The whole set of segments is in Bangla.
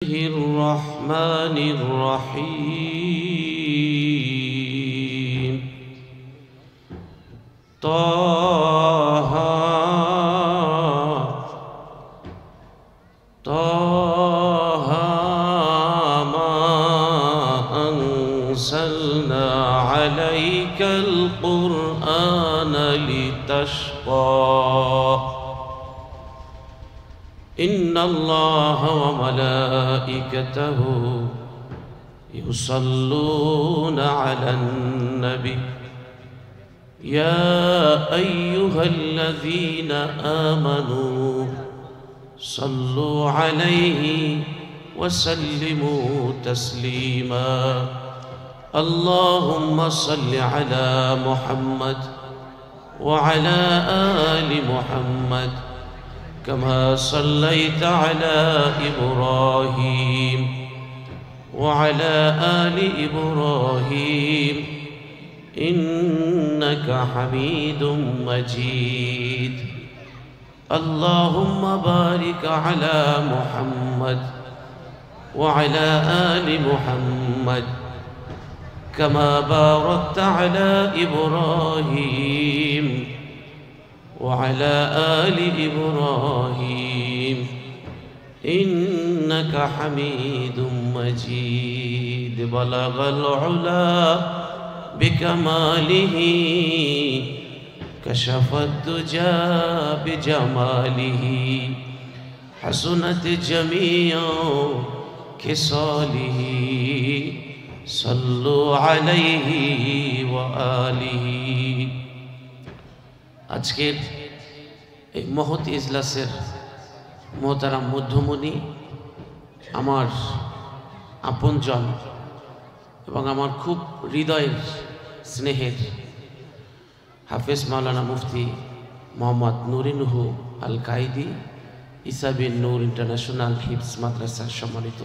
الرحمن الرحيم طه ما أنزلنا عليك القرآن لتشقى إن الله وملائكته يصلون على النبي يا أيها الذين آمنوا صلوا عليه وسلموا تسليما اللهم صل على محمد وعلى آل محمد كما صليت على إبراهيم وعلى آل إبراهيم إنك حميد مجيد اللهم بارك على محمد وعلى آل محمد كما باركت على إبراهيم وعلى آل إبراهيم إنك حميد مجيد بلغ العلا بكماله كشف الدجى بجماله حسنت جميع خصاله صلوا عليه وآله আজকের এই মহৎ ইজলাসের মোহতারাম মধ্যমণি আমার আপনজন এবং আমার খুব হৃদয়ের স্নেহের হাফেজ মাওলানা মুফতি মোহাম্মদ নুরিনুহু আল কায়েদি ঈসা বিন নূর ইন্টারন্যাশনাল হিফজ মাদ্রাসার সম্মানিত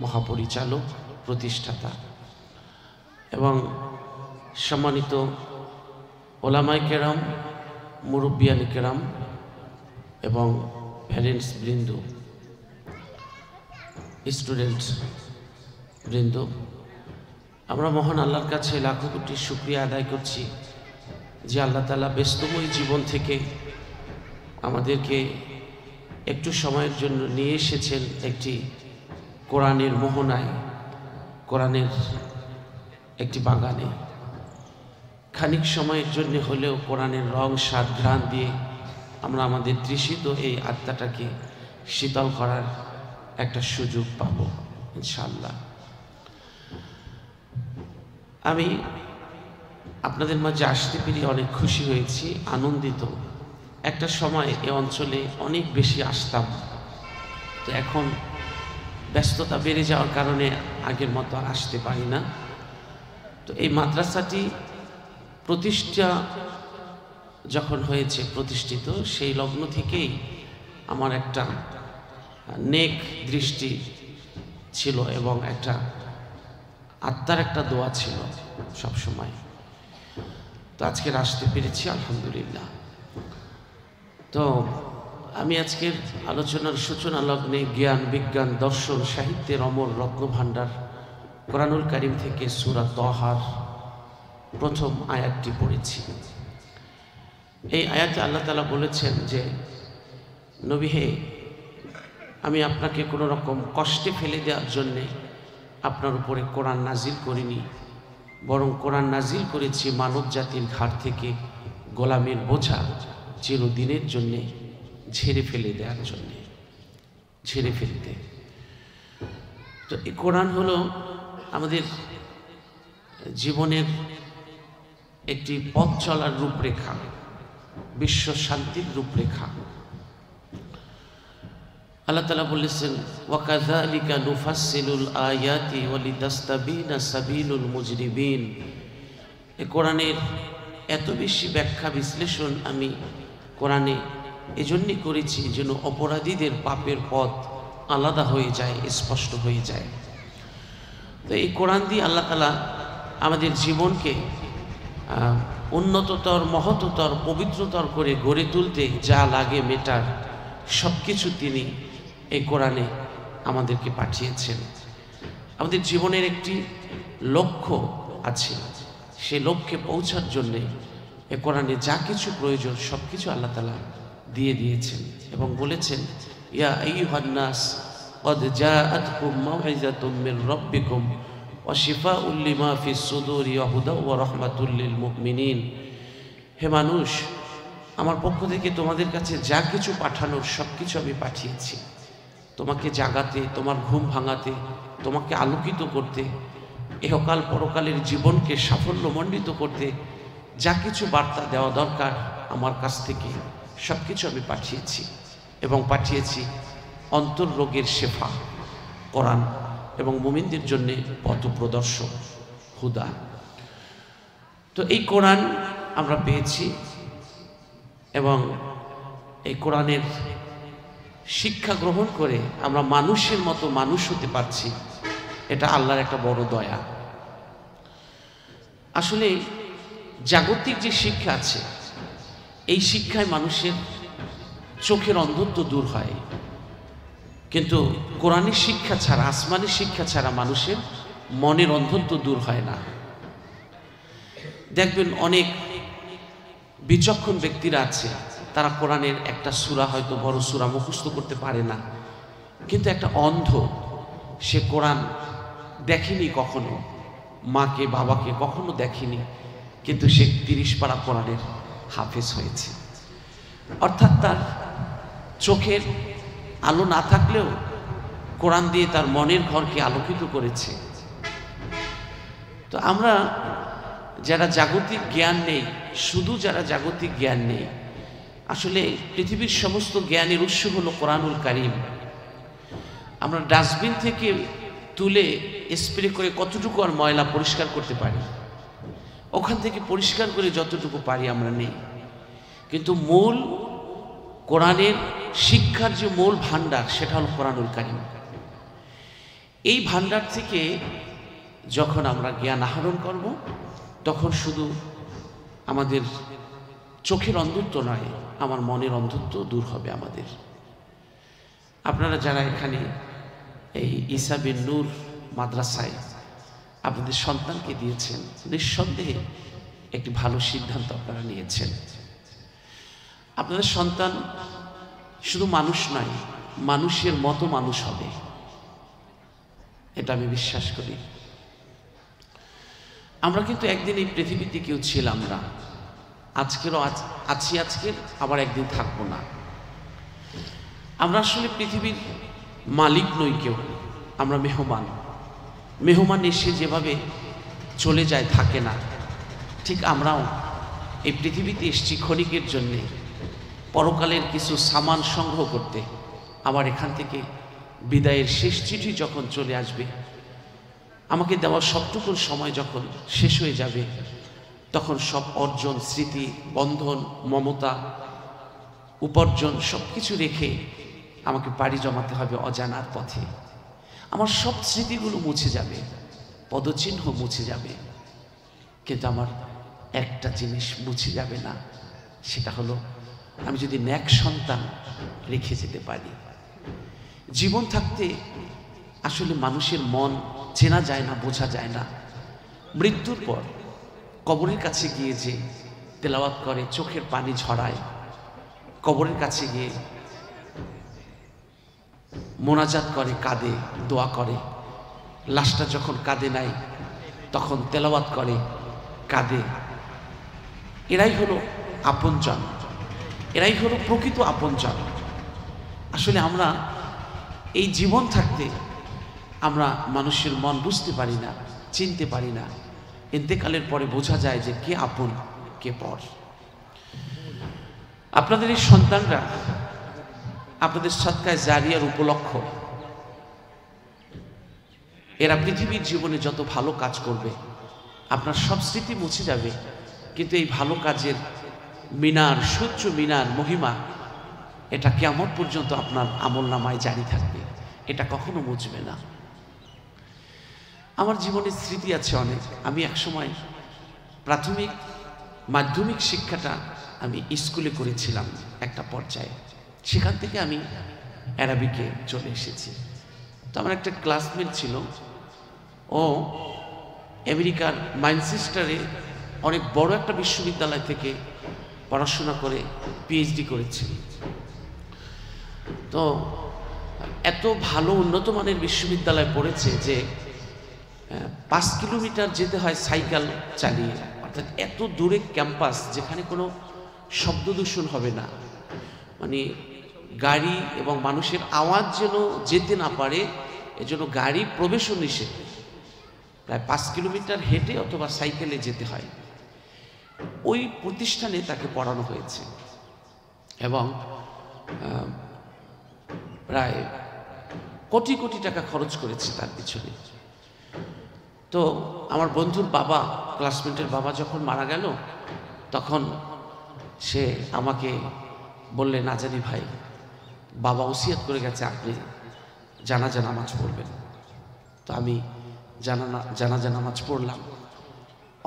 মহাপরিচালক প্রতিষ্ঠাতা এবং সম্মানিত ওলামায়ে কেরাম মুরব্বিয়ানে কেরাম এবং প্যারেন্টস বৃন্দ স্টুডেন্ট বৃন্দ আমরা মহান আল্লাহর কাছে লাখো কোটি শুকরিয়া আদায় করছি যে আল্লাহ তাআলা ব্যস্তময় জীবন থেকে আমাদেরকে একটু সময়ের জন্য নিয়ে এসেছেন একটি কোরআনের মোহনায়, কোরআনের একটি বাগানে। খানিক সময়ের জন্য হলেও কোরআনের রং স্বাদ ঘ্রাণ দিয়ে আমরা আমাদের তৃষিত এই আত্মাটাকে শীতল করার একটা সুযোগ পাবো ইনশাআল্লাহ। আমি আপনাদের মাঝে আসতে পেরে অনেক খুশি হয়েছি, আনন্দিত। একটা সময় এ অঞ্চলে অনেক বেশি আসতাম, তো এখন ব্যস্ততা বেড়ে যাওয়ার কারণে আগের মতো আর আসতে পারি না। তো এই মাদ্রাসাটি প্রতিষ্ঠা যখন হয়েছে, প্রতিষ্ঠিত সেই লগ্ন থেকেই আমার একটা নেক দৃষ্টি ছিল এবং একটা আত্মার একটা দোয়া ছিল সব সময়। তো আজকে আসতে পেরেছি আলহামদুলিল্লাহ। তো আমি আজকের আলোচনার সূচনা লগ্নে জ্ঞান, বিজ্ঞান, দর্শন, সাহিত্যের অমর রত্নভাণ্ডার কোরআনুল কারীম থেকে সূরা তহার প্রথম আয়াতটি পড়েছি। এই আয়াতে আল্লাহ তাআলা বলেছেন যে নবী হে, আমি আপনাকে কোনো রকম কষ্টে ফেলে দেওয়ার জন্যে আপনার উপরে কোরআন নাজিল করিনি, বরং কোরআন নাজিল করেছি মানব জাতির ঘাট থেকে গোলামের বোঝা চিরদিনের জন্যে ঝেড়ে ফেলে দেওয়ার জন্যে, ঝেড়ে ফেলতে। তো এই কোরআন হলো আমাদের জীবনের একটি পথ চলার রূপরেখা, বিশ্ব শান্তির রূপরেখা। আল্লাহ তাআলা বলেছেন ওয়াকাযালিকা নুফাসসিলুল আয়াতি ওয়ালিতাস্তাবিনা সাবিলুল মুজরিমিন। এই কোরআনের এত বেশি ব্যাখ্যা বিশ্লেষণ আমি কোরআনে এজন্যই করেছি যেন অপরাধীদের পাপের পথ আলাদা হয়ে যায়, স্পষ্ট হয়ে যায়। তো এই কোরআন দিয়ে আল্লাহ তাআলা আমাদের জীবনকে উন্নততর, মহত্তর, পবিত্রতর করে গড়ে তুলতে যা লাগে মেটার সব কিছু তিনি এই কোরআনে আমাদেরকে পাঠিয়েছেন। আমাদের জীবনের একটি লক্ষ্য আছে, সেই লক্ষ্যে পৌঁছার জন্যে এ কোরআনে যা কিছু প্রয়োজন সব কিছু আল্লাহ তাআলা দিয়ে দিয়েছেন এবং বলেছেন, ইয়া আইয়ুহান নাস ক্বাদ জাআতকুম মাউইযাতুম মির রাব্বিকুম ওয়া শিফাউল লিমা ফিস সুদুরি ওয়া হুদাও ওয়া রাহমাতুল লিল মুমিনিন। হে মানুষ, আমার পক্ষ থেকে তোমাদের কাছে যা কিছু পাঠানোর সব কিছু আমি পাঠিয়েছি, তোমাকে জাগাতে, তোমার ঘুম ভাঙাতে, তোমাকে আলোকিত করতে, ইহকাল পরকালের জীবনকে সাফল্যমণ্ডিত করতে যা কিছু বার্তা দেওয়া দরকার আমার কাছ থেকে সব কিছু আমি পাঠিয়েছি। এবং পাঠিয়েছি অন্তর রোগের শেফা কোরআন এবং মুমিনদের জন্য পথপ্রদর্শক হুদা। তো এই কোরআন আমরা পেয়েছি এবং এই কোরআনের শিক্ষা গ্রহণ করে আমরা মানুষের মতো মানুষ হতে পারছি, এটা আল্লাহর একটা বড় দয়া। আসলে জাগতিক যে শিক্ষা আছে, এই শিক্ষায় মানুষের চোখের অন্ধত্ব দূর হয়, কিন্তু কোরআনের শিক্ষা ছাড়া, আসমানের শিক্ষা ছাড়া মানুষের মনের অন্ধত্ব দূর হয় না। দেখবেন অনেক বিচক্ষণ ব্যক্তিরা আছে, তারা কোরআনের একটা সূরা, হয়তো বড় সূরা মুখস্থ করতে পারে না, কিন্তু একটা অন্ধ, সে কোরআন দেখেনি কখনো, মাকে বাবাকে কখনো দেখেনি, কিন্তু সে 30 পারা কোরআনের হাফেজ হয়েছে। অর্থাৎ তার চোখের আলো না থাকলেও কোরআন দিয়ে তার মনের ঘরকে আলোকিত করেছে। তো আমরা যারা জাগতিক জ্ঞান নেই, শুধু যারা জাগতিক জ্ঞান নেই, আসলে পৃথিবীর সমস্ত জ্ঞানের উৎস হলো কোরআনুল কারীম। আমরা ডাস্টবিন থেকে তুলে স্প্রে করে কতটুকু আর ময়লা পরিষ্কার করতে পারি, ওখান থেকে পরিষ্কার করে যতটুকু পারি আমরা নেই। কিন্তু মূল কোরআনের শিক্ষার যে মূল ভান্ডার, সেটা হলো কোরআনুল কারীম। এই ভান্ডার থেকে যখন আমরা জ্ঞান আহরণ করব, তখন শুধু আমাদের চোখের অন্ধত্ব নয়, আমার মনের অন্ধত্ব দূর হবে আমাদের। আপনারা যারা এখানে এই ঈসা বিন নূর মাদ্রাসায় আপনাদের সন্তানকে দিয়েছেন, নিঃসন্দেহে একটি ভালো সিদ্ধান্ত আপনারা নিয়েছেন। আপনাদের সন্তান শুধু মানুষ নয়, মানুষের মতো মানুষ হবে, এটা আমি বিশ্বাস করি। আমরা কিন্তু একদিন এই পৃথিবীতে কেউ ছিলাম না, আজকেরও আছি, আজকের আবার একদিন থাকবো না। আমরা আসলে পৃথিবীর মালিক নই কেউ, আমরা মেহমান। মেহমান এসে যেভাবে চলে যায়, থাকে না, ঠিক আমরাও এই পৃথিবীতে এসেছি ক্ষণিকের জন্যে, পরকালের কিছু সামান সংগ্রহ করতে। আবার এখান থেকে বিদায়ের শেষ চিঠি যখন চলে আসবে, আমাকে দেওয়া সবটুকুন সময় যখন শেষ হয়ে যাবে, তখন সব অর্জন, স্মৃতি, বন্ধন, মমতা, উপার্জন সব কিছু রেখে আমাকে পাড়ি জমাতে হবে অজানার পথে। আমার সব স্মৃতিগুলো মুছে যাবে, পদচিহ্ন মুছে যাবে, কিন্তু আমার একটা জিনিস মুছে যাবে না, সেটা হলো আমি যদি নেক সন্তান রেখে যেতে পারি। জীবন থাকতে আসলে মানুষের মন চেনা যায় না, বোঝা যায় না। মৃত্যুর পর কবরের কাছে গিয়ে যে তেলাওয়াত করে, চোখের পানি ঝরায়, কবরের কাছে গিয়ে মোনাজাত করে, কাঁদে, দোয়া করে, লাশটা যখন কাঁদে নাই তখন তেলাওয়াত করে, কাঁদে, এরাই হলো আপনজন, এরাই হলো প্রকৃত আপনজন। আসলে আমরা এই জীবন থাকতে আমরা মানুষের মন বুঝতে পারি না, চিনতে পারি না। ইন্তেকালের পরে বোঝা যায় যে কে আপন কে পর। আপনাদের এই সন্তানরা আপনাদের সদকায়ে জারিয়ার উপলক্ষ, এরা পৃথিবীর জীবনে যত ভালো কাজ করবে আপনার সব স্মৃতি মুছে যাবে, কিন্তু এই ভালো কাজের মিনার, সূর্য মিনার মহিমা, এটা কিয়ামত পর্যন্ত আপনার আমলনামায় জারি থাকবে, এটা কখনো মুছবে না। আমার জীবনের স্মৃতি আছে অনেক। আমি একসময় প্রাথমিক মাধ্যমিক শিক্ষাটা আমি স্কুলে করেছিলাম একটা পর্যায়ে, সেখান থেকে আমি অ্যারাবিকে চলে এসেছি। আমার একটা ক্লাসমেট ছিল, ও আমেরিকার ম্যানচেস্টারে অনেক বড় একটা বিশ্ববিদ্যালয় থেকে পড়াশোনা করে পিএইচডি করেছে। তো এত ভালো উন্নত মানের বিশ্ববিদ্যালয়ে পড়েছে যে 5 কিলোমিটার যেতে হয় সাইকেল চালিয়ে, অর্থাৎ এত দূরে ক্যাম্পাস যেখানে কোনো শব্দ দূষণ হবে না, মানে গাড়ি এবং মানুষের আওয়াজ যেন যেতে না পারে, এজন্য গাড়ি প্রবেশও নিষেধ। প্রায় 5 কিলোমিটার হেঁটে অথবা সাইকেলে যেতে হয়। ওই প্রতিষ্ঠানে তাকে পড়ানো হয়েছে এবং প্রায় কোটি কোটি টাকা খরচ করেছে তার পিছনে। তো আমার বন্ধুর বাবা, ক্লাসমেটের বাবা যখন মারা গেল, তখন সে আমাকে বললেন, আজানি ভাই, বাবা ওসিয়ত করে গেছে আপনি জানাজা নামাজ পড়বেন। তো আমি জানাজা নামাজ পড়লাম।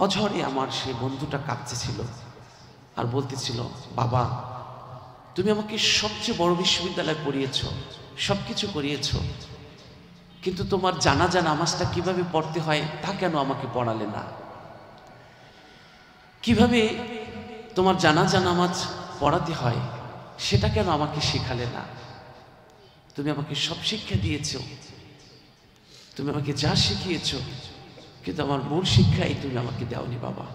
অঝরে আমার সে বন্ধুটা কাঁদতেছিল আর বলতেছিল, বাবা তুমি আমাকে সবচেয়ে বড় বিশ্ববিদ্যালয়ে পড়িয়েছ, সব কিছু করিয়েছ, কিন্তু তোমার জানাজা নামাজটা কিভাবে পড়তে হয় তা কেন আমাকে পড়ালে না? কিভাবে তোমার জানাজা নামাজ পড়াতে হয় সেটা কেন আমাকে শেখালে না? তুমি আমাকে সব শিক্ষা দিয়েছ, তুমি আমাকে যা শিখিয়েছ, কিন্তু আমার মূল শিক্ষাই তুমি আমাকে দাওনি বাবা।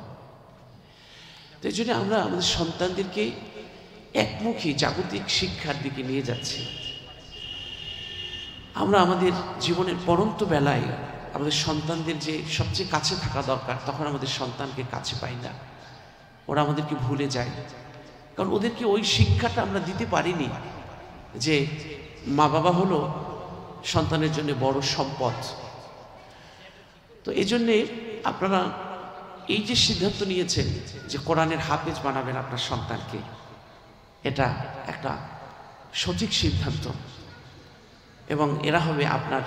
তো এই জন্য আমরা আমাদের সন্তানদেরকে একমুখী জাগতিক শিক্ষার দিকে নিয়ে যাচ্ছি। আমরা আমাদের জীবনের পরন্ত বেলায় আমাদের সন্তানদের যে সবচেয়ে কাছে থাকা দরকার, তখন আমাদের সন্তানকে কাছে পাই না, ওরা আমাদেরকে ভুলে যায়। কারণ ওদেরকে ওই শিক্ষাটা আমরা দিতে পারিনি যে মা বাবা হলো সন্তানের জন্য বড় সম্পদ। তো এই জন্যে আপনারা এই যে সিদ্ধান্ত নিয়েছেন যে কোরআনের হাফেজ বানাবেন আপনার সন্তানকে, এটা একটা সঠিক সিদ্ধান্ত এবং এরা হবে আপনার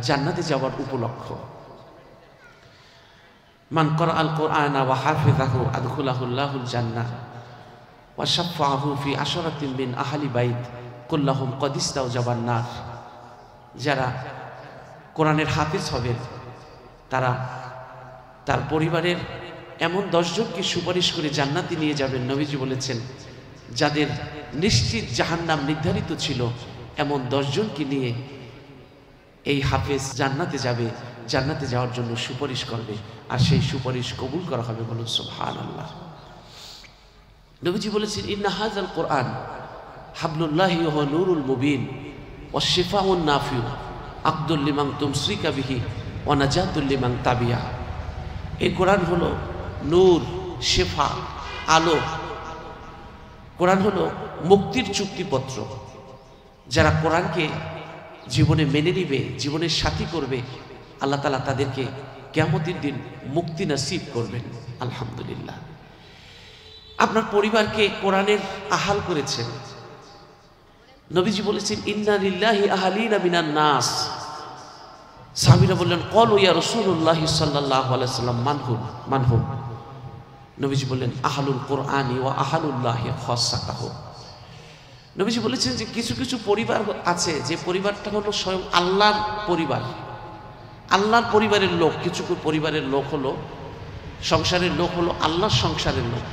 জান্নাতে যাওয়ার উপলক্ষ। মান ক্বারাআল কুরআনা ওয়া হাফিযাহু আদখালাহুল্লাহুল জান্নাহ ওয়া শাফাআহু ফি আশরাতিন মিন আহলি বাইত কুল্লাহুম ক্বাদ ইস্তাওজাবান নার। যারা কোরআনের হাফেজ হবেন তারা তার পরিবারের এমন 10 জনকে সুপারিশ করে জান্নাতে নিয়ে যাবেন। নবীজি বলেছেন, যাদের নিশ্চিত জাহান্নাম নির্ধারিত ছিল এমন 10 জনকে নিয়ে এই হাফেজ জান্নাতে যাবে, জান্নাতে যাওয়ার জন্য সুপারিশ করবে, আর সেই সুপারিশ কবুল করা হবে। বলুন সুবহানাল্লাহ। নবীজি বলেছেন, ইন্না হাযাল কুরআন হাবলুল্লাহি ওয়া নূরুল মুবিন ওয়া শিফাউন নাফিউ আকদুল লিমান তুমসিকা বিহি ওয়া নাজাতুল লিমান তাবিয়া। এই কোরআন হলো নূর, শিফা, আলো। কোরআন হলো মুক্তির চুক্তিপত্র। যারা কোরআনকে জীবনে মেনে নিবে, জীবনের সাথী করবে, আল্লাহ তাআলা তাদেরকে কিয়ামতের দিন মুক্তি নসিব করবেন। আলহামদুলিল্লাহ। আপনার পরিবারকে কোরআনের আহাল করেছেন। নবীজি বলেছেন, ইন্না লিল্লাহি আহলিনা মিনান নাস। সাহাবীরা বললেন, ক্বালু ইয়া রাসূলুল্লাহ সাল্লাল্লাহু আলাইহি ওয়াসাল্লাম মানহুম। নবীজি বললেন, আহলুল কুরআনি ওয়া আহলুল্লাহি খাসাতাহু। নবীজি বলেছেন যে কিছু কিছু পরিবার আছে যে পরিবারটা হলো স্বয়ং আল্লাহর পরিবার, আল্লাহর পরিবারের লোক। কিছু পরিবারের লোক হলো, সংসারের লোক হলো আল্লাহর সংসারের লোক।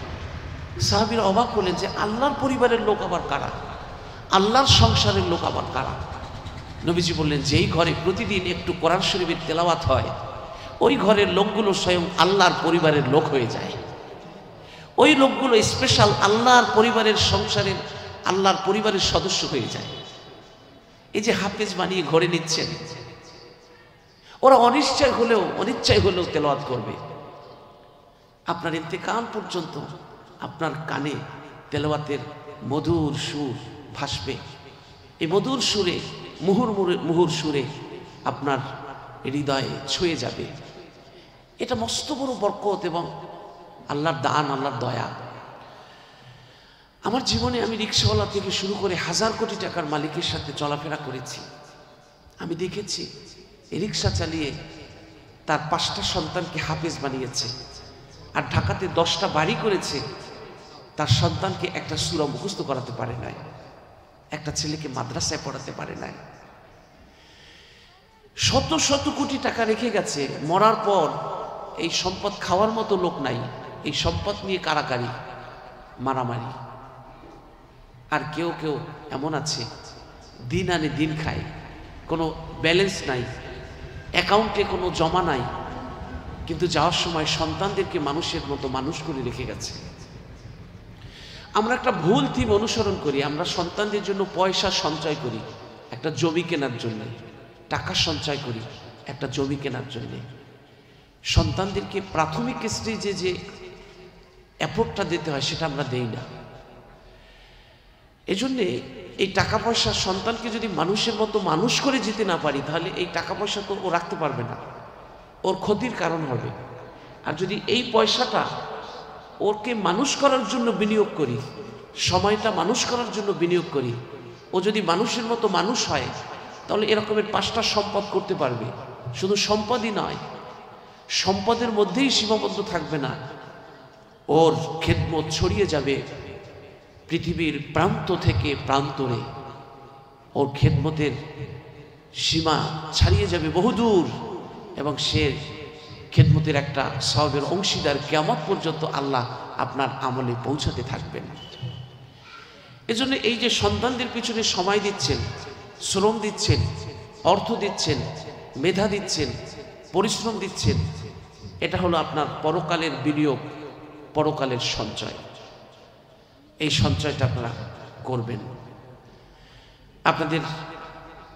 সাহাবীরা অবাক হলেন যে আল্লাহর পরিবারের লোক আবার কারা, আল্লাহর সংসারের লোক আবার কারা? নবীজি বললেন, যেই ঘরে প্রতিদিন একটু কোরআন শরীফের তেলাওয়াত হয়, ওই ঘরের লোকগুলো স্বয়ং আল্লাহর পরিবারের লোক হয়ে যায়। ওই লোকগুলো স্পেশাল আল্লাহর পরিবারের সংসারের আল্লাহর পরিবারের সদস্য হয়ে যায়। এই যে হাফেজ বানিয়ে ঘরে নিচ্ছেন, ওরা অনিশ্চয় হলেও অনিচ্ছায় হলেও তেলাওয়াত করবে। আপনার ইন্তেকাল পর্যন্ত আপনার কানে তেলাওয়াতের মধুর সুর ভাসবে। এই মধুর সুরে, মুহুর সুরে আপনার হৃদয়ে ছুঁয়ে যাবে। এটা মস্ত বড় বরকত এবং আল্লাহর দান, আল্লাহর দয়া। আমার জীবনে আমি রিক্সাওয়ালা থেকে শুরু করে হাজার কোটি টাকার মালিকের সাথে চলাফেরা করেছি। আমি দেখেছি রিক্সা চালিয়ে তার 5টা সন্তানকে হাফেজ বানিয়েছে, আর ঢাকাতে 10টা বাড়ি করেছে, তার সন্তানকে একটা সূরা মুখস্থ করাতে পারে নাই, একটা ছেলেকে মাদ্রাসায় পড়াতে পারে নাই। শত শত কোটি টাকা রেখে গেছে, মরার পর এই সম্পদ খাওয়ার মতো লোক নাই, এই সম্পদ নিয়ে কারাকারি মারামারি। আর কেউ কেউ এমন আছে দিন আনে দিন খায়, কোনো ব্যালেন্স নাই, অ্যাকাউন্টে কোনো জমা নাই, কিন্তু যাওয়ার সময় সন্তানদেরকে মানুষের মতো মানুষ করে রেখে গেছে। আমরা একটা ভুল থিম অনুসরণ করি, আমরা সন্তানদের জন্য পয়সা সঞ্চয় করি একটা জমি কেনার জন্য, টাকা সঞ্চয় করি একটা জমি কেনার জন্য। সন্তানদেরকে প্রাথমিক স্টেজে যে এফোর্টটা দিতে হয় সেটা আমরা দেই না। এজন্যে এই টাকা পয়সা সন্তানকে যদি মানুষের মতো মানুষ করে যেতে না পারি, তাহলে এই টাকা পয়সা তো ও রাখতে পারবে না, ওর ক্ষতির কারণ হবে। আর যদি এই পয়সাটা ওকে মানুষ করার জন্য বিনিয়োগ করি, সময়টা মানুষ করার জন্য বিনিয়োগ করি, ও যদি মানুষের মতো মানুষ হয়, তাহলে এরকমের 5টা সম্পদ করতে পারবে। শুধু সম্পদই নয়, সম্পদের মধ্যেই সীমাবদ্ধ থাকবে না, ওর খেদমত ছড়িয়ে যাবে পৃথিবীর প্রান্ত থেকে প্রান্তরে, ওর খেদমতের সীমা ছাড়িয়ে যাবে বহুদূর, এবং সে খেদমতের একটা সওয়াবের অংশীদার কিয়ামত পর্যন্ত আল্লাহ আপনার আমলে পৌঁছাতে থাকবেন। এজন্য এই যে সন্তানদের পিছনে সময় দিচ্ছেন, শ্রম দিচ্ছেন, অর্থ দিচ্ছেন, মেধা দিচ্ছেন, পরিশ্রম দিচ্ছেন, এটা হলো আপনার পরকালের বিনিয়োগ, পরকালের সঞ্চয়। এই সঞ্চয়টা আপনারা করবেন, আপনাদের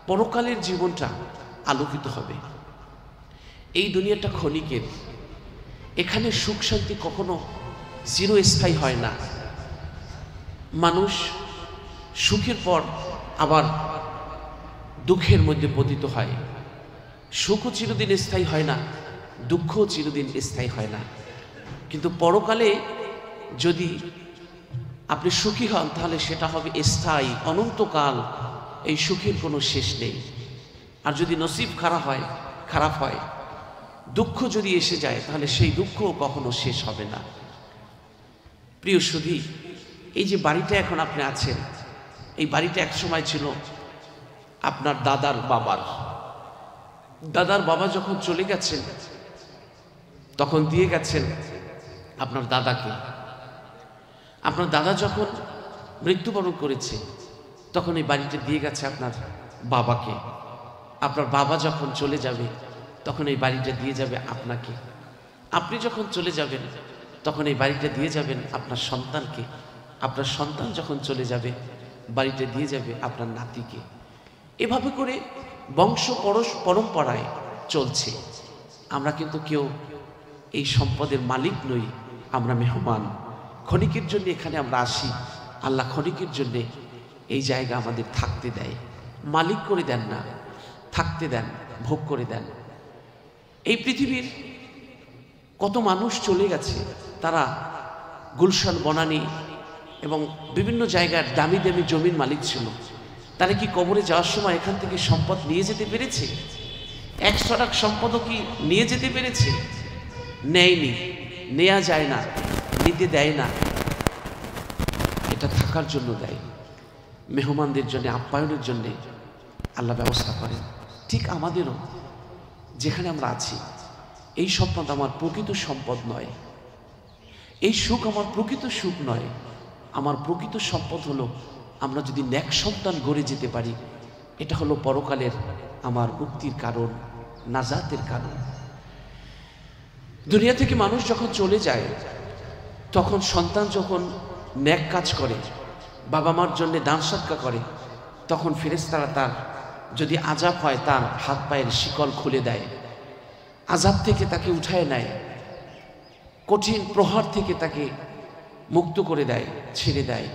পরকালের জীবনটা আলোকিত হবে। এই দুনিয়াটা ক্ষণিকের, এখানে সুখ শান্তি কখনো চিরস্থায়ী হয় না। মানুষ সুখের পর আবার দুঃখের মধ্যে পতিত হয়। সুখও চিরদিন স্থায়ী হয় না, দুঃখও চিরদিন স্থায়ী হয় না। কিন্তু পরকালে যদি আপনি সুখী হন, তাহলে সেটা হবে স্থায়ী, অনন্তকাল, এই সুখের কোনো শেষ নেই। আর যদি নসিব খারাপ হয়, দুঃখ যদি এসে যায়, তাহলে সেই দুঃখও কখনো শেষ হবে না। প্রিয় সুধী, এই যে বাড়িটা এখন আপনি আছেন, এই বাড়িটা এক সময় ছিল আপনার দাদার বাবার। দাদার বাবা যখন চলে গেছেন, তখন দিয়ে গেছেন আপনার দাদাকে। আপনার দাদা যখন মৃত্যুবরণ করেছে, তখন এই বাড়িটা দিয়ে গেছে আপনার বাবাকে। আপনার বাবা যখন চলে যাবে, তখন এই বাড়িটা দিয়ে যাবে আপনাকে। আপনি যখন চলে যাবেন, তখন এই বাড়িটা দিয়ে যাবেন আপনার সন্তানকে। আপনার সন্তান যখন চলে যাবে, বাড়িটা দিয়ে যাবে আপনার নাতিকে। এভাবে করে বংশ পরম্পরায় চলছে। আমরা কিন্তু কেউ এই সম্পদের মালিক নই, আমরা মেহমান। ক্ষণিকের জন্য এখানে আমরা আসি, আল্লাহ ক্ষণিকের জন্যে এই জায়গা আমাদের থাকতে দেয়, মালিক করে দেন না, থাকতে দেন, ভোগ করে দেন। এই পৃথিবীর কত মানুষ চলে গেছে, তারা গুলশান বনানী এবং বিভিন্ন জায়গার দামি দামি জমির মালিক ছিল। তারা কি কবরে যাওয়ার সময় এখান থেকে সম্পদ নিয়ে যেতে পেরেছে? 100 টাকা সম্পদও কি নিয়ে যেতে পেরেছে? নেয়নি, নেওয়া যায় না, নিতে দেয় না। এটা থাকার জন্য দেয়, মেহমানদের জন্য, আপ্যায়নের জন্যে আল্লাহ ব্যবস্থা করেন। ঠিক আমাদেরও যেখানে আমরা আছি, এই সম্পদ আমার প্রকৃত সম্পদ নয়, এই সুখ আমার প্রকৃত সুখ নয়। আমার প্রকৃত সম্পদ হলো আমরা যদি নেক সন্তান গড়ে যেতে পারি, এটা হলো পরকালের আমার মুক্তির কারণ, নাজাতের কারণ। দুনিয়া থেকে মানুষ যখন চলে যায়, তখন সন্তান যখন নেক কাজ করে, বাবা মার জন্য দান সদকা করে, তখন ফেরেশতারা তার যদি আযাব হয়, তার হাত পায়ের শিকল খুলে দেয়, আযাব থেকে তাকে উঠায় নেয়, কঠিন প্রহার থেকে তাকে মুক্ত করে দেয়, ছেড়ে দেয়,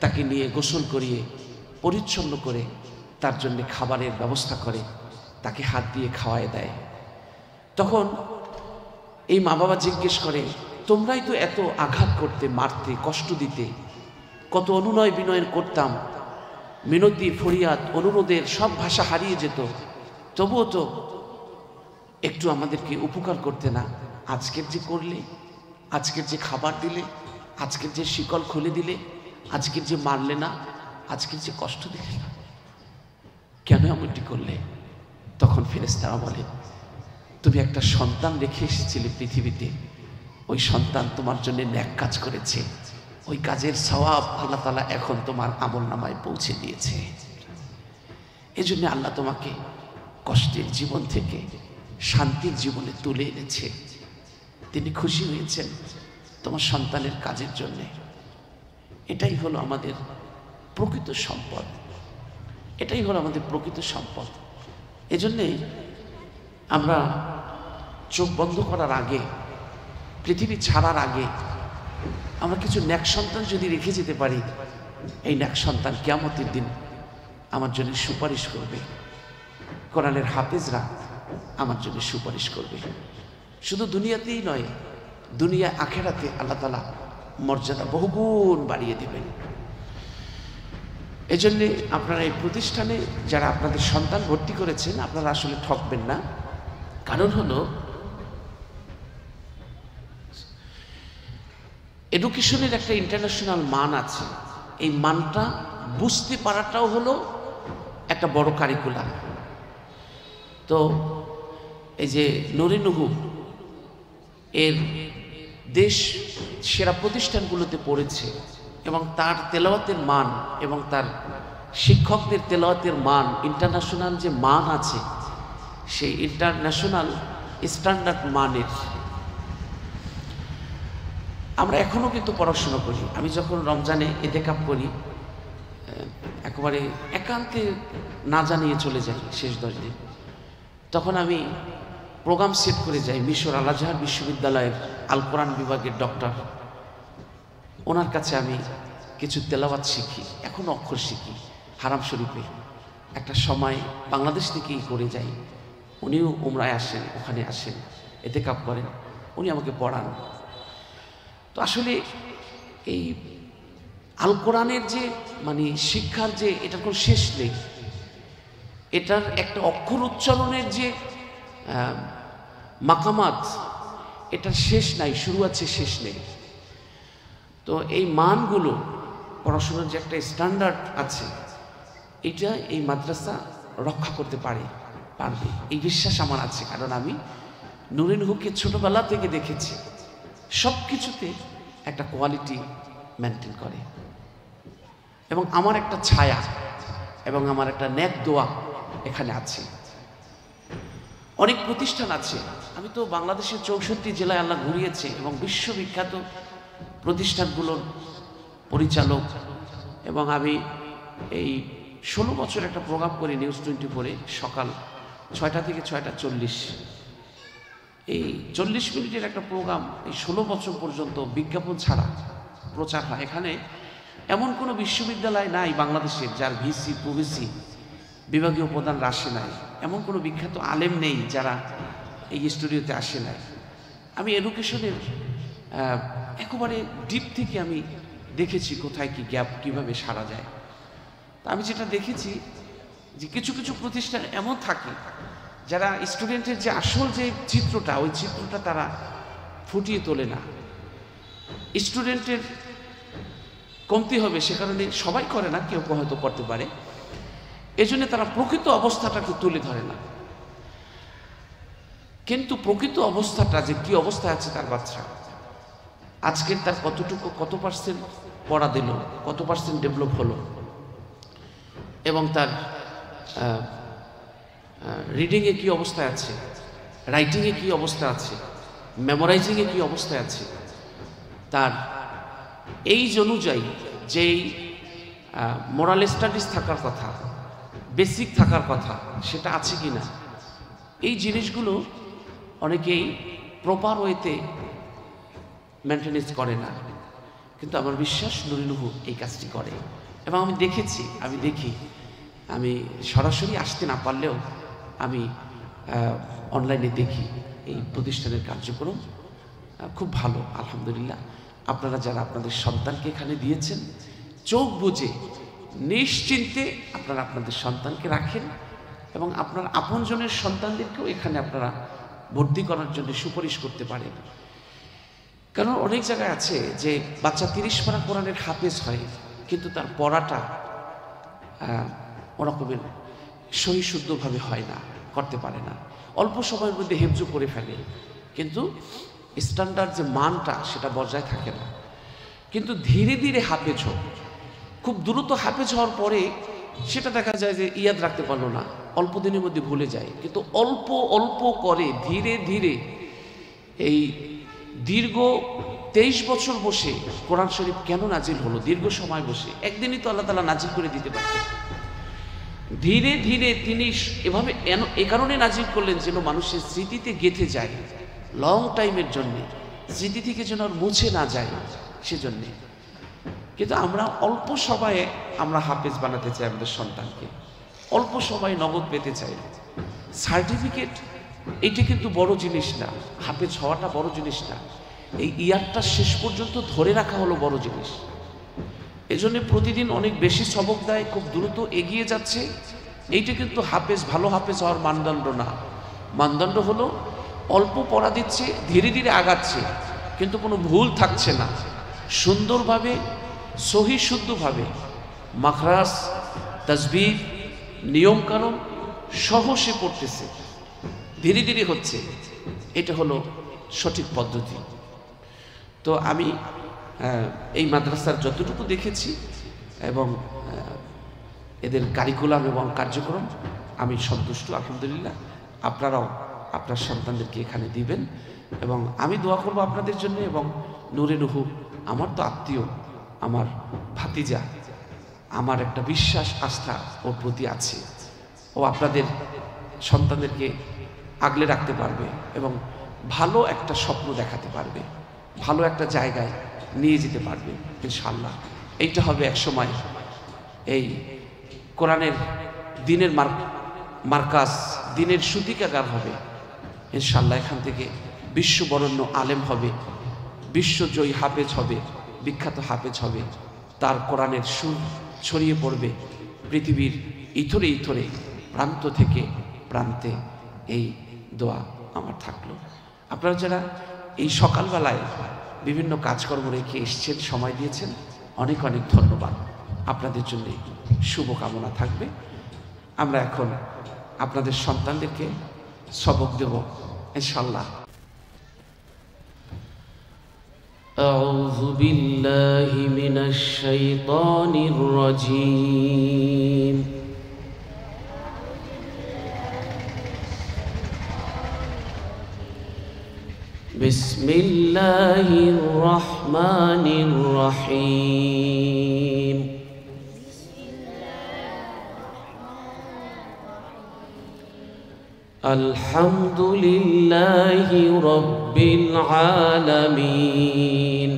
তাকে নিয়ে গোসল করিয়ে পরিচ্ছন্ন করে তার জন্য খাবারের ব্যবস্থা করে, তাকে হাত দিয়ে খাওয়ায় দেয়। তখন এই মা বাবা জিজ্ঞেস করে, তোমরাই তো এত আঘাত করতে, মারতে, কষ্ট দিতে, কত অনুনয় বিনয় করতাম, মিনতি, ফরিয়াদ, অনুরোধের সব ভাষা হারিয়ে যেত, তবুও তো একটু আমাদেরকে উপকার করতে না। আজকের যে করলে, আজকের যে খাবার দিলে, আজকের যে শিকল খুলে দিলে, আজকের যে মারলে না, আজকের যে কষ্ট দিলে না, কেন এমনটি করলে? তখন ফেরেশতারা বলে, তুমি একটা সন্তান রেখে এসেছিলে পৃথিবীতে, ওই সন্তান তোমার জন্য নেক কাজ করেছে, ওই কাজের সওয়াব আল্লাহ তাআলা এখন তোমার আমলনামায় পৌঁছে দিয়েছে। এজন্য আল্লাহ তোমাকে কষ্টের জীবন থেকে শান্তির জীবনে তুলে এনেছে। তিনি খুশি হয়েছেন তোমার সন্তানের কাজের জন্যে। এটাই হলো আমাদের প্রকৃত সম্পদ, এটাই হলো আমাদের প্রকৃত সম্পদ। এজন্যেই আমরা চোখ বন্ধ করার আগে, পৃথিবী ছাড়ার আগে আমরা কিছু নেক সন্তান যদি রেখে যেতে পারি, এই নেক সন্তান কিয়ামতের দিন আমার জন্য সুপারিশ করবে। কোরআনের হাফেজরা আমার জন্য সুপারিশ করবে। শুধু দুনিয়াতেই নয়, দুনিয়া আখেরাতে আল্লাহ তাআলা মর্যাদা বহুগুণ বাড়িয়ে দেবেন। এজন্য আপনারা এই প্রতিষ্ঠানে যারা আপনাদের সন্তান ভর্তি করেছেন, আপনারা আসলে ঠকবেন না। কারণ হলো এডুকেশনের একটা ইন্টারন্যাশনাল মান আছে। এই মানটা বুঝতে পারাটাও হলো একটা বড় কারিকুলাম। তো এই যে নুরিনুহু এর দেশ সেরা প্রতিষ্ঠানগুলোতে পড়েছে এবং তার তেলাওয়াতের মান এবং তার শিক্ষকদের তেলাওয়াতের মান, ইন্টারন্যাশনাল যে মান আছে, সেই ইন্টারন্যাশনাল স্ট্যান্ডার্ড মানের আমরা এখনও কিন্তু পড়াশোনা করি। আমি যখন রমজানে এতেকাফ করি, একেবারে একান্তে না জানিয়ে চলে যাই শেষ 10 দিন, তখন আমি প্রোগ্রাম সেট করে যাই মিশর আল আজহার বিশ্ববিদ্যালয়ের আল কোরআন বিভাগের ডক্টর, ওনার কাছে আমি কিছু তেলাওয়াত শিখি, এখনও অক্ষর শিখি হারাম শরীফে। একটা সময় বাংলাদেশ থেকেই করে যাই, উনিও উমরায় আসেন, ওখানে আসেন, এতেকাফ করেন, উনি আমাকে পড়ান। তো আসলে এই আল কোরআনের যে মানে শিক্ষার যে এটার কোনো শেষ নেই, এটার একটা অক্ষর উচ্চারণের যে মাকামাত, এটার শেষ নাই, শুরু আছে শেষ নেই। তো এই মানগুলো, পড়াশোনার যে একটা স্ট্যান্ডার্ড আছে, এটা এই মাদ্রাসা রক্ষা করতে পারবে, এই বিশ্বাস আমার আছে। কারণ আমি নুরিনুহুকে ছোটবেলা থেকে দেখেছি, সব কিছুতে একটা কোয়ালিটি মেনটেন করে। এবং আমার একটা ছায়া এবং আমার একটা নেক দোয়া এখানে আছে। অনেক প্রতিষ্ঠান আছে, আমি তো বাংলাদেশের 64 জেলায় আল্লাহ ঘুরিয়েছে এবং বিশ্ববিখ্যাত প্রতিষ্ঠানগুলোর পরিচালক। এবং আমি এই 16 বছর একটা প্রোগ্রাম করি নিউজ 24-এ, সকাল 6টা থেকে 6টা 40, এই 40 মিনিটের একটা প্রোগ্রাম এই 16 বছর পর্যন্ত বিজ্ঞাপন ছাড়া প্রচার হয়। এখানে এমন কোনো বিশ্ববিদ্যালয় নাই বাংলাদেশের যার ভিসি প্রভিসি বিভাগীয় প্রধান আসে নাই, এমন কোনো বিখ্যাত আলেম নেই যারা এই স্টুডিওতে আসে নাই। আমি এডুকেশনের একেবারে ডিপ থেকে আমি দেখেছি কোথায় কি গ্যাপ, কিভাবে সারা যায়। তা আমি যেটা দেখেছি যে কিছু কিছু প্রতিষ্ঠান এমন থাকে যারা স্টুডেন্টের যে আসল যে চিত্রটা, ওই চিত্রটা তারা ফুটিয়ে তোলে না। স্টুডেন্টের কমতি হবে সে কারণে সবাই করে না, কেউ হয়তো করতে পারে, এজন্য তারা প্রকৃত অবস্থাটাকে তুলে ধরে না। কিন্তু প্রকৃত অবস্থাটা যে কি অবস্থায় আছে তার বাচ্চা, আজকের তার কত পার্সেন্ট পড়া দিল, কত পার্সেন্ট ডেভেলপ হলো, এবং তার রিডিংয়ে কি অবস্থায় আছে, রাইটিংয়ে কি অবস্থা আছে, মেমোরাইজিংয়ে কি অবস্থায় আছে, তার এই অনুযায়ী যেই মোরাল স্টাডিজ থাকার কথা, বেসিক থাকার কথা, সেটা আছে কি না, এই জিনিসগুলো অনেকেই প্রপার ওয়েতে মেনটেনেন্স করে না। কিন্তু আমার বিশ্বাস নুরিনুহু এই কাজটি করে। এবং আমি দেখেছি, আমি সরাসরি আসতে না পারলেও আমি অনলাইনে দেখি এই প্রতিষ্ঠানের কার্যক্রম খুব ভালো, আলহামদুলিল্লাহ। আপনারা যারা আপনাদের সন্তানকে এখানে দিয়েছেন, চোখ বুজে নিশ্চিন্তে আপনারা আপনাদের সন্তানকে রাখেন এবং আপনার আপনজনের সন্তানদেরকেও এখানে আপনারা ভর্তি করার জন্য সুপারিশ করতে পারেন। কারণ অনেক জায়গায় আছে যে বাচ্চা 30 পারা কোরআনের হাফেজ হয়, কিন্তু তার পড়াটা ওরকমের সহিশুদ্ধভাবে হয় না, করতে পারে না, অল্প সময়ের মধ্যে হেফজ করে ফেলে, কিন্তু স্ট্যান্ডার্ড যে মানটা সেটা বজায় থাকে না। কিন্তু ধীরে ধীরে হাফেজ হোক, খুব দ্রুত হাফেজ হওয়ার পরে সেটা দেখা যায় যে ইয়াদ রাখতে পারলো না, অল্প দিনের মধ্যে ভুলে যায়। কিন্তু অল্প অল্প করে ধীরে ধীরে এই দীর্ঘ 23 বছর বসে কোরআন শরীফ কেন নাজিল হলো? দীর্ঘ সময় বসে, একদিনই তো আল্লাহ তাআলা নাজিল করে দিতে পারতেন। ধীরে ধীরে তিনি এভাবে এ কারণে নাজিল করলেন যেন মানুষের স্মৃতিতে গেঁথে যায়, লং টাইমের জন্যে, স্মৃতি থেকে যেন আর মুছে না যায় সেজন্যে। কিন্তু আমরা অল্প সময়ে আমরা হাফেজ বানাতে চাই আমাদের সন্তানকে, অল্প সময়ে নগদ পেতে চাই। সার্টিফিকেট এইটা কিন্তু বড় জিনিস না, হাফেজ হওয়াটা বড় জিনিস না, এই ইয়ারটা শেষ পর্যন্ত ধরে রাখা হলো বড় জিনিস। এজন্য প্রতিদিন অনেক বেশি সবক দেয়, খুব দ্রুত এগিয়ে যাচ্ছে, এইটা কিন্তু হাফেজ, ভালো হাফেজ হওয়ার মানদণ্ড না। মানদণ্ড হলো অল্প পড়া দিচ্ছে, ধীরে ধীরে আগাচ্ছে, কিন্তু কোনো ভুল থাকছে না, সুন্দরভাবে সহি শুদ্ধভাবে মাখরাজ, তাসবিহ, নিয়মকানুন সহ সে পড়তেছে, ধীরে ধীরে হচ্ছে, এটা হলো সঠিক পদ্ধতি। তো আমি এই মাদ্রাসার যতটুকু দেখেছি এবং এদের কারিকুলাম এবং কার্যক্রম আমি সন্তুষ্ট, আলহামদুলিল্লাহ। আপনারাও আপনার সন্তানদেরকে এখানে দিবেন এবং আমি দোয়া করব আপনাদের জন্য। এবং নূরে নুহু আমার তো আত্মীয়, আমার ভাতিজা, আমার একটা বিশ্বাস আস্থা ওর প্রতি আছে, ও আপনাদের সন্তানদেরকে আগলে রাখতে পারবে এবং ভালো একটা স্বপ্ন দেখাতে পারবে, ভালো একটা জায়গায় নিয়ে যেতে পারবে ইনশাআল্লাহ। এইটা হবে একসময় এই কোরআনের দিনের মার্কাজ, দিনের সূতিকাগার হবে ইনশাআল্লাহ। এখান থেকে বিশ্ববরণ্য আলেম হবে, বিশ্বজয়ী হাফেজ হবে, বিখ্যাত হাফেজ হবে, তার কোরআনের সুর ছড়িয়ে পড়বে পৃথিবীর ইথরে ইথরে, প্রান্ত থেকে প্রান্তে। এই দোয়া আমার থাকলো। আপনারা যারা এই সকালবেলায় বিভিন্ন কাজকর্ম রেখে এসছেন, সময় দিয়েছেন, অনেক অনেক ধন্যবাদ। আপনাদের জন্য শুভকামনা থাকবে। আমরা এখন আপনাদের সন্তানদেরকে সবক দেব ইনশাআল্লাহ। আউযু বিল্লাহি মিনাশ শাইতানির রাজীম। বিসমিল্লাহির রহমানির রহিম। আলহামদুলিল্লাহি রাব্বিল আলামিন।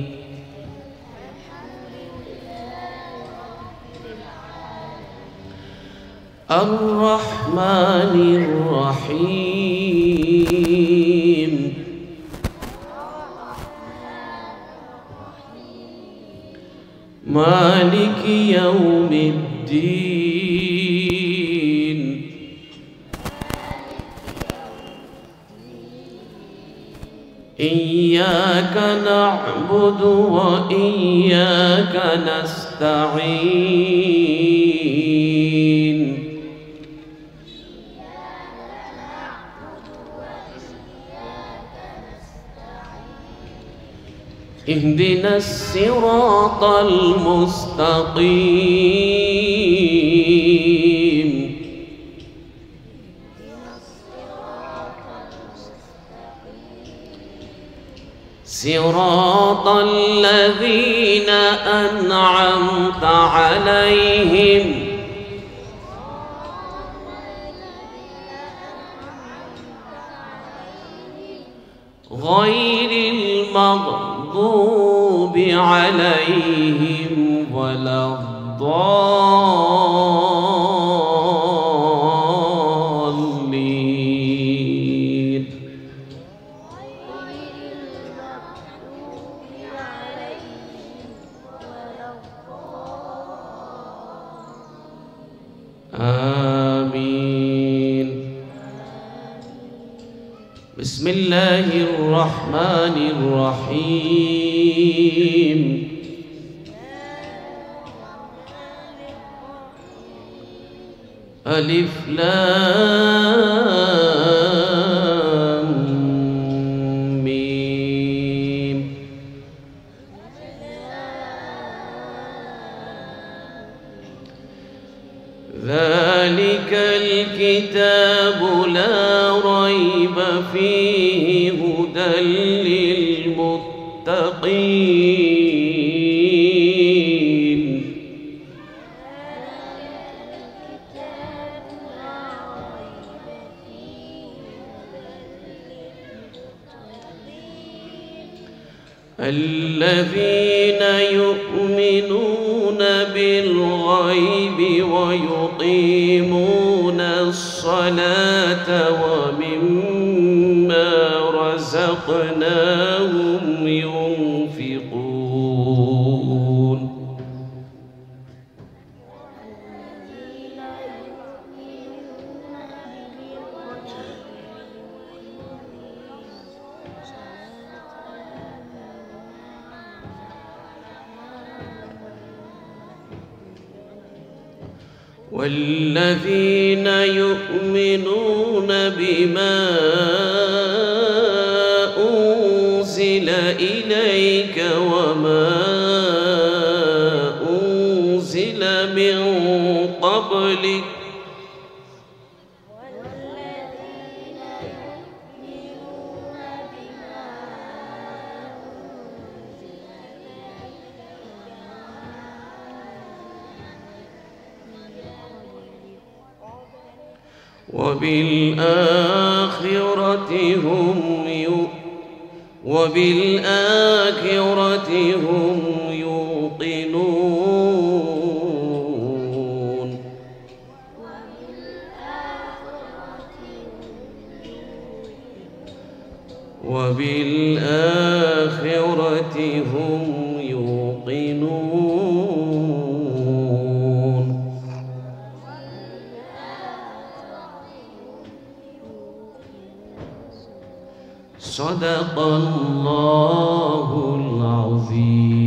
আর রহমানির রহিম। মালিকি ইয়াউমিদ্দিন। ইয়্যাকা না'বুদু ওয়া ইয়্যাকা নাস্তাঈন। اهدنا الصراط المستقيم صراط الذين أنعمت عليهم غير المغضوب عليهم ولا الضالين. آمين. بسم الله الرحمن الرحيم. ألف لام ميم. ذلك الكتاب لا ريب فيه هدى للمتقين. الذين يؤمنون بالغيب ويقيمون الصلاة ومما رزقناهم ينفقون. والذين يؤمنون بما أنزل إليك وما أنزل من قبلك وبالآخرة هم يوقنون. وبالآخرة هم يوقنون. صدق الله العظيم.